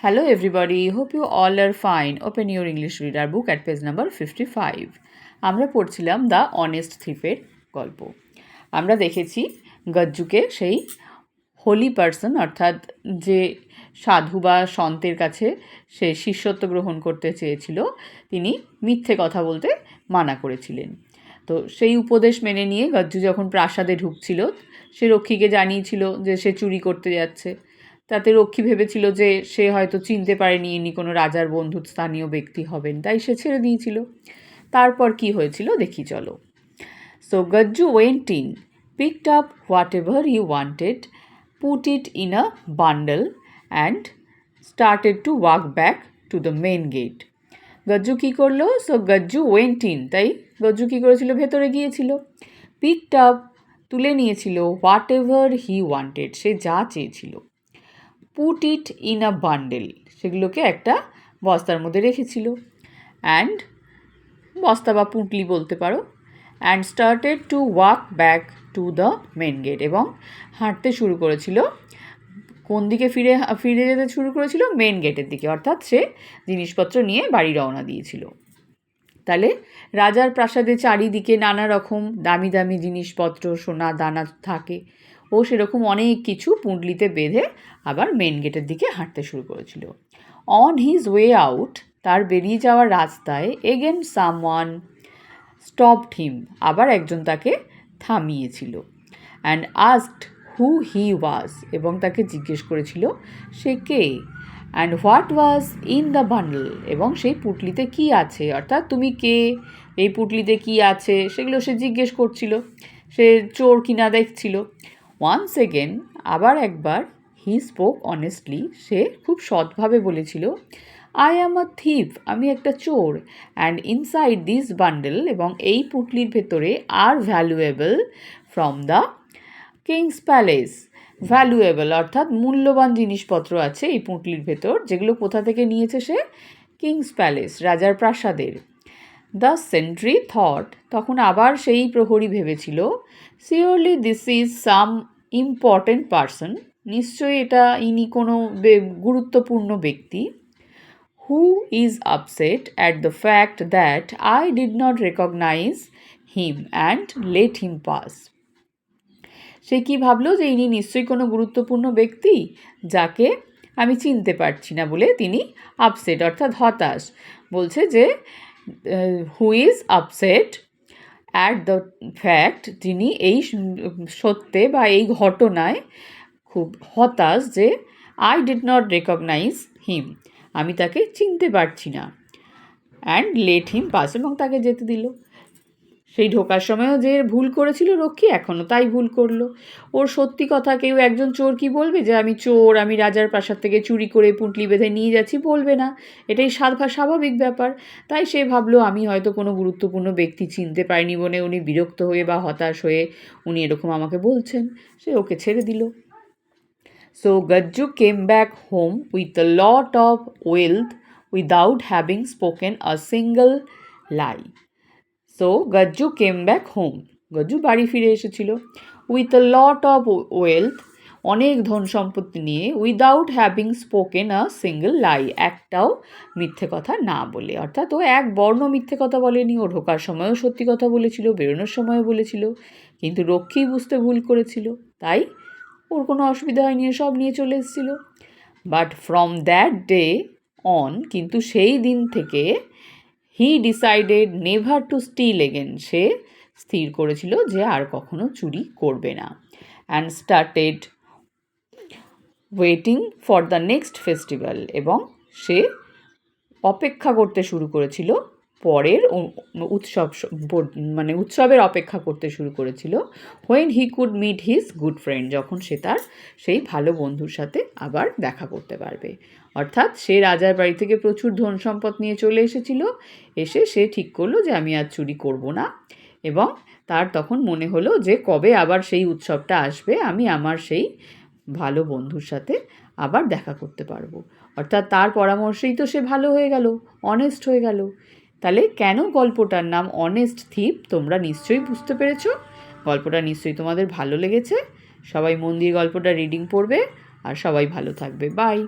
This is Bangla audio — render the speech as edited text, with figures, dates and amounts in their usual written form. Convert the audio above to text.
Hello everybody, hope you all are fine. Open your English reader book at page number 55. আমরা পড়ছিলাম দ্য অনেস্ট থিফের গল্প। আমরা দেখেছি গজ্জুকে সেই হোলি পার্সন অর্থাৎ যে সাধু বা সন্তের কাছে সে শিষ্যত্ব গ্রহণ করতে চেয়েছিল তিনি মিথ্যে কথা বলতে মানা করেছিলেন। তো সেই উপদেশ মেনে নিয়ে গজ্জু যখন প্রাসাদে ঢুকছিল সে রক্ষীকে জানিয়েছিল যে সে চুরি করতে যাচ্ছে। তাতে রক্ষী ভেবেছিল যে সে হয়তো চিনতে পারেনি ইনি কোনো রাজার বন্ধু স্থানীয় ব্যক্তি হবেন, তাই সে ছেড়ে দিয়েছিল। তারপর কি হয়েছিল দেখি চলো। So Gajju went in, picked up whatever he wanted, put it in a bundle and started to walk back to the main gate. গজ্জু কী করলো? সো গজ্জু ওয়েন্ট ইন, তাই গজ্জু কী করেছিল? ভেতরে গিয়েছিল। পিকড আপ, তুলে নিয়েছিল, হোয়াট এভার হি ওয়ান্টেড, সে যা চেয়েছিল। Put it in a bundle, সেগুলোকে একটা বস্তার মধ্যে রেখেছিল। অ্যান্ড, বস্তা বা পুঁটলি বলতে পারো। And started to walk back to the main gate, এবং হাঁটতে শুরু করেছিল। কোন দিকে ফিরে যেতে শুরু করেছিল? মেন গেটের দিকে, অর্থাৎ সে জিনিসপত্র নিয়ে বাড়ি রওনা দিয়েছিল। তাহলে রাজার প্রাসাদে চারিদিকে নানা রকম দামি দামি জিনিসপত্র, সোনা দানা থাকে। ও সেরকম অনেক কিছু পুঁটলিতে বেঁধে আবার মেন গেটের দিকে হাঁটতে শুরু করেছিল। অন হিজ ওয়ে আউট, তার বেরিয়ে যাওয়ার রাস্তায়, এগেন সামওয়ান স্টপড হিম, আবার একজন তাকে থামিয়েছিল। অ্যান্ড আস্কড হু হি ওয়াজ, এবং তাকে জিজ্ঞেস করেছিল সে কে। And what was in the bundle, এবং সেই পুঁটলিতে কী আছে, অর্থাৎ তুমি কে, এই পুঁটলিতে কী আছে সেগুলো সে জিজ্ঞেস করছিল। সে চোর কিনা দেখছিল। ওয়ান্স এগেন, আবার একবার, হি স্পোক অনেস্টলি, সে খুব সৎভাবে বলেছিল, আই অ্যাম আ থিফ, আমি একটা চোর। অ্যান্ড ইনসাইড দিস বান্ডেল, এবং এই পুঁটলির ভেতরে আর valuable from the king's palace, valuable অর্থাৎ মূল্যবান জিনিসপত্র আছে এই পুঁটলির ভেতর, যেগুলো কোথা থেকে নিয়েছে সে? কিংস প্যালেস, রাজার প্রাসাদের। দ্য সেন্ট্রি থট, তখন আবার সেই প্রহরী ভেবেছিল, surely this is some important person, নিশ্চয়ই এটা ইনি কোনো গুরুত্বপূর্ণ ব্যক্তি। Who is upset at the fact that I did not recognize him and let him pass. সে কি ভাবলো যে ইনি নিশ্চয়ই কোনো গুরুত্বপূর্ণ ব্যক্তি যাকে আমি চিনতে পারছি না বলে তিনি আপসেট অর্থাৎ হতাশ। বলছে যে হু is upset at the fact, যিনি এই সত্যে বা এই ঘটনায় খুব হতাশ যে আই ডিড নট রেকগনাইজ হিম, আমি তাকে চিনতে পারছি না। অ্যান্ড লেট হিম পাস, এবং তাকে যেতে দিল। সেই ঢোকার সময়ও যে ভুল করেছিল রক্ষী, এখনও তাই ভুল করলো। ওর সত্যি কথা কেউ একজন চোর কি বলবে যে আমি চোর, আমি রাজার প্রাসাদ থেকে চুরি করে পুঁটলি বেঁধে নিয়ে যাচ্ছি? বলবে না, এটাই স্বাভাবিক ব্যাপার। তাই সে ভাবলো আমি হয়তো কোনো গুরুত্বপূর্ণ ব্যক্তি চিনতে পারিনি বলে উনি বিরক্ত হয়ে বা হতাশ হয়ে উনি এরকম আমাকে বলছেন, সে ওকে ছেড়ে দিল। So Gajju came back home with a lot of wealth without having spoken a single lie. So Gajju came back home, Gajju বাড়ি ফিরে এসেছিল। With a lot of wealth, অনেক ধন সম্পত্তি নিয়ে। Without having spoken a single lie, একটাও মিথ্যে কথা না বলে, অর্থাৎ ও এক বর্ণ মিথ্যে কথা বলেনি। ও ঢোকার সময়ও সত্যি কথা বলেছিল, বেরোনোর সময়ও বলেছিল, কিন্তু রক্ষী বুঝতে ভুল করেছিল, তাই ওর কোনো অসুবিধা হয়নি, সব নিয়ে চলে এসেছিল। But from that day on, কিন্তু সেই দিন থেকে he decided never to steal again, সে স্থির করেছিল যে আর কখনো চুরি করবে না। And started waiting for the next festival, এবং সে অপেক্ষা করতে শুরু করেছিল পরের উৎসবের অপেক্ষা করতে শুরু করেছিল। When he could meet his good friend, যখন সে তার সেই ভালো বন্ধুর সাথে আবার দেখা করতে পারবে। অর্থাৎ সে রাজার বাড়ি থেকে প্রচুর ধন সম্পদ নিয়ে চলে এসেছিল। এসে সে ঠিক করলো যে আমি আর চুরি করব না, এবং তার তখন মনে হলো যে কবে আবার সেই উৎসবটা আসবে, আমি আমার সেই ভালো বন্ধুর সাথে আবার দেখা করতে পারবো। অর্থাৎ তার পরামর্শেই তো সে ভালো হয়ে গেল, অনেস্ট হয়ে গেল। তাহলে কেন গল্পটার নাম অনেস্ট থিপ তোমরা নিশ্চয়ই বুঝতে পেরেছো। গল্পটা নিশ্চয়ই তোমাদের ভালো লেগেছে। সবাই মন দিয়ে গল্পটা রিডিং পড়বে, আর সবাই ভালো থাকবে। বাই।